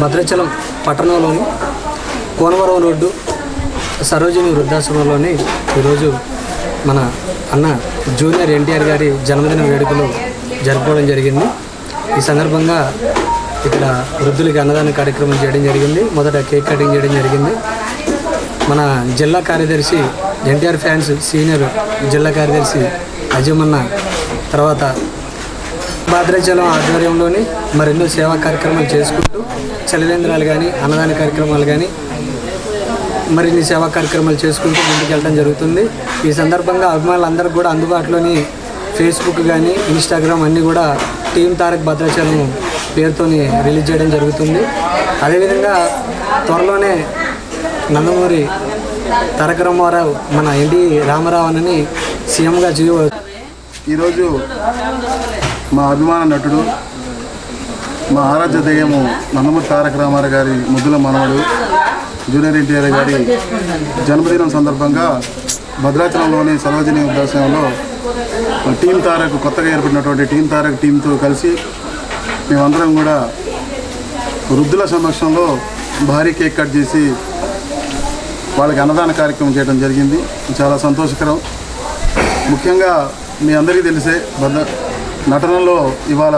భద్రాచలం పట్టణంలోని కోనవరం రోడ్డు సరోజిని వృద్ధాశ్రమంలోని ఈరోజు మన అన్న జూనియర్ ఎన్టీఆర్ గారి జన్మదిన వేడుకలు జరుపుకోవడం జరిగింది. ఈ సందర్భంగా ఇక్కడ వృద్ధులకి అన్నదాన కార్యక్రమం చేయడం జరిగింది. మొదట కేక్ కటింగ్ చేయడం జరిగింది. మన జిల్లా కార్యదర్శి ఎన్టీఆర్ ఫ్యాన్స్ సీనియర్ జిల్లా కార్యదర్శి అజయమన్న తర్వాత భద్రాచలం ఆధ్వర్యంలోని మరెన్నో సేవా కార్యక్రమాలు చేసుకుంటూ చలివేంద్రాలు కానీ అన్నదాన కార్యక్రమాలు కానీ మరిన్ని సేవా కార్యక్రమాలు చేసుకుంటూ ముందుకెళ్ళడం జరుగుతుంది. ఈ సందర్భంగా అభిమానులందరికీ కూడా అందుబాటులోని ఫేస్బుక్ కానీ ఇన్స్టాగ్రామ్ అన్నీ కూడా టీమ్ తారక్ భద్రాచలం పేరుతోని రిలీజ్ చేయడం జరుగుతుంది. అదేవిధంగా త్వరలోనే నందమూరి తారక రామారావు మన ఎన్టీ రామారావు అని సీఎంగా ఈరోజు మా అభిమాన నటుడు మా ఆరాధ్య దైవము నందమూరి తారక రామారావు గారి ముద్దుల మనవడు జూనియర్ ఎన్టీఆర్ గారి జన్మదినం సందర్భంగా భద్రాచలంలోని సరోజిని వృద్ధాశ్రమంలో టీమ్ తారక్ కొత్తగా ఏర్పడినటువంటి టీమ్ తారక్ టీంతో కలిసి మేమందరం కూడా వృద్ధుల సమక్షంలో భారీ కేక్ కట్ చేసి వాళ్ళకి అన్నదాన కార్యక్రమం చేయడం జరిగింది. చాలా సంతోషకరం. ముఖ్యంగా మీ అందరికీ తెలిసే నటనలో ఇవాళ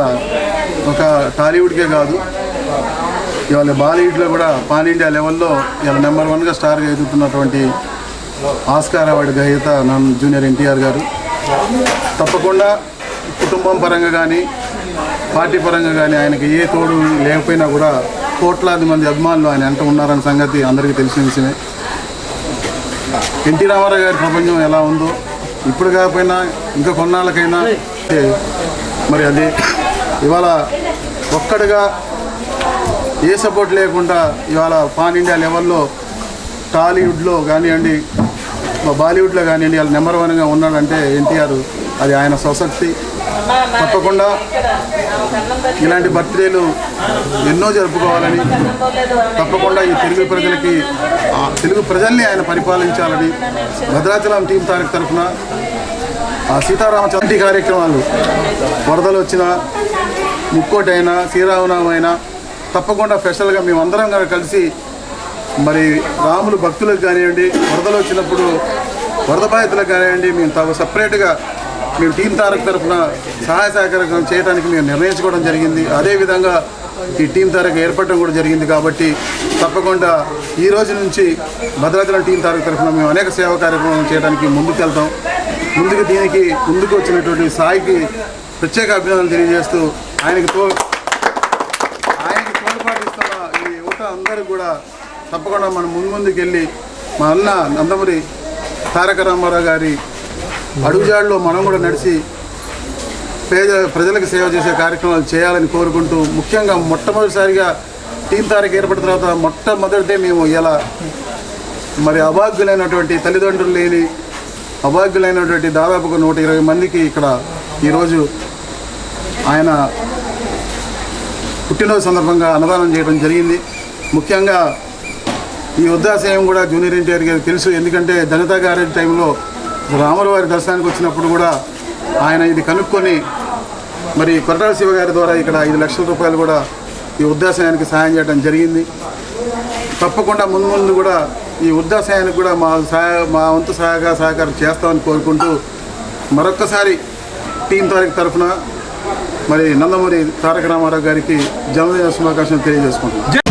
ఒక టాలీవుడ్కే కాదు, ఇవాళ బాలీవుడ్లో కూడా పాన్ ఇండియా లెవెల్లో ఇవాళ నెంబర్ 1గా స్టార్గా ఎదుగుతున్నటువంటి ఆస్కార్ అవార్డు గ్రహీత జూనియర్ ఎన్టీఆర్ గారు. తప్పకుండా కుటుంబం పరంగా కానీ పార్టీ పరంగా కానీ ఆయనకి ఏ తోడు లేకపోయినా కూడా కోట్లాది మంది అభిమానులు ఆయన వెంట ఉన్నారన్న సంగతి అందరికీ తెలిసిన విషయమే. ఎన్టీ రామారావు గారి ప్రపంచం ఎలా ఉందో ఇప్పుడు కాకపోయినా ఇంకా కొన్నాళ్ళకైనా మరి అది ఇవాళ ఒక్కడిగా ఏ సపోర్ట్ లేకుండా ఇవాళ పాన్ ఇండియా లెవెల్లో టాలీవుడ్లో కానివ్వండి బాలీవుడ్లో కానివ్వండి వాళ్ళు నెంబర్ 1గా ఉన్నాడంటే ఎన్టీఆర్, అది ఆయన స్వశక్తి. తప్పకుండా ఇలాంటి బర్త్డేలు ఎన్నో జరుపుకోవాలని, తప్పకుండా ఈ తెలుగు ప్రజల్ని ఆయన పరిపాలించాలని భద్రాచలం టీం తారక్ తరఫున సీతారామచంద్ర కార్యక్రమాలు వరదలు వచ్చినా ముక్కోటైనా శ్రీరామనవమైనా తప్పకుండా స్పెషల్గా మేమందరం కలిసి మరి రాములు భక్తులకు కానివ్వండి, వరదలు వచ్చినప్పుడు వరద బాధితులకు కానివ్వండి మేము సపరేట్గా మేము టీం తారక్ తరఫున సహాయ సహకారం చేయడానికి మేము నిర్ణయించుకోవడం జరిగింది. అదేవిధంగా ఈ టీం తారక్ ఏర్పడడం కూడా జరిగింది. కాబట్టి తప్పకుండా ఈ రోజు నుంచి భద్రాచలం టీం తారక్ తరఫున మేము అనేక సేవా కార్యక్రమాలు చేయడానికి ముందుకు వచ్చినటువంటి సాయికి ప్రత్యేక అభినందనలు తెలియజేస్తూ ఆయనకి తోడ్పాటిస్తున్న ఈ యువత అందరూ కూడా తప్పకుండా మనం ముందుకు వెళ్ళి మా అన్న నందమూరి తారక రామారావు గారి అడుగుజాడులో మనం కూడా నడిచి ప్రజలకు సేవ చేసే కార్యక్రమాలు చేయాలని కోరుకుంటూ, ముఖ్యంగా మొట్టమొదటిసారిగా టీం తారక్ ఏర్పడిన తర్వాత మొట్టమొదటిదే మేము ఇలా మరి అభాగ్యులైనటువంటి తల్లిదండ్రులు లేని అభాగ్యులైనటువంటి దాదాపుగా 120 మందికి ఇక్కడ ఈరోజు ఆయన పుట్టినరోజు సందర్భంగా అన్నదానం చేయడం జరిగింది. ముఖ్యంగా ఈ వృద్ధాశ్రయం కూడా జూనియర్ ఎన్టీఆర్ గారికి తెలుసు. ఎందుకంటే జనతా గ్యారేజ్ టైంలో రాముల వారి దర్శనానికి వచ్చినప్పుడు కూడా ఆయన ఇది కనుక్కొని మరి కొరటాల శివ గారి ద్వారా ఇక్కడ 5 లక్షల రూపాయలు కూడా ఈ వృద్ధాశ్రయానికి సహాయం చేయడం జరిగింది. తప్పకుండా ముందు కూడా ఈ వృద్ధాశ్రయానికి కూడా మా వంతు సహకారం చేస్తామని కోరుకుంటూ మరొక్కసారి టీం తారక్ తరఫున మరి నందమూరి తారక రామారావు గారికి జన్మదిన శుభాకాంక్షలు తెలియజేసుకుంటున్నాం.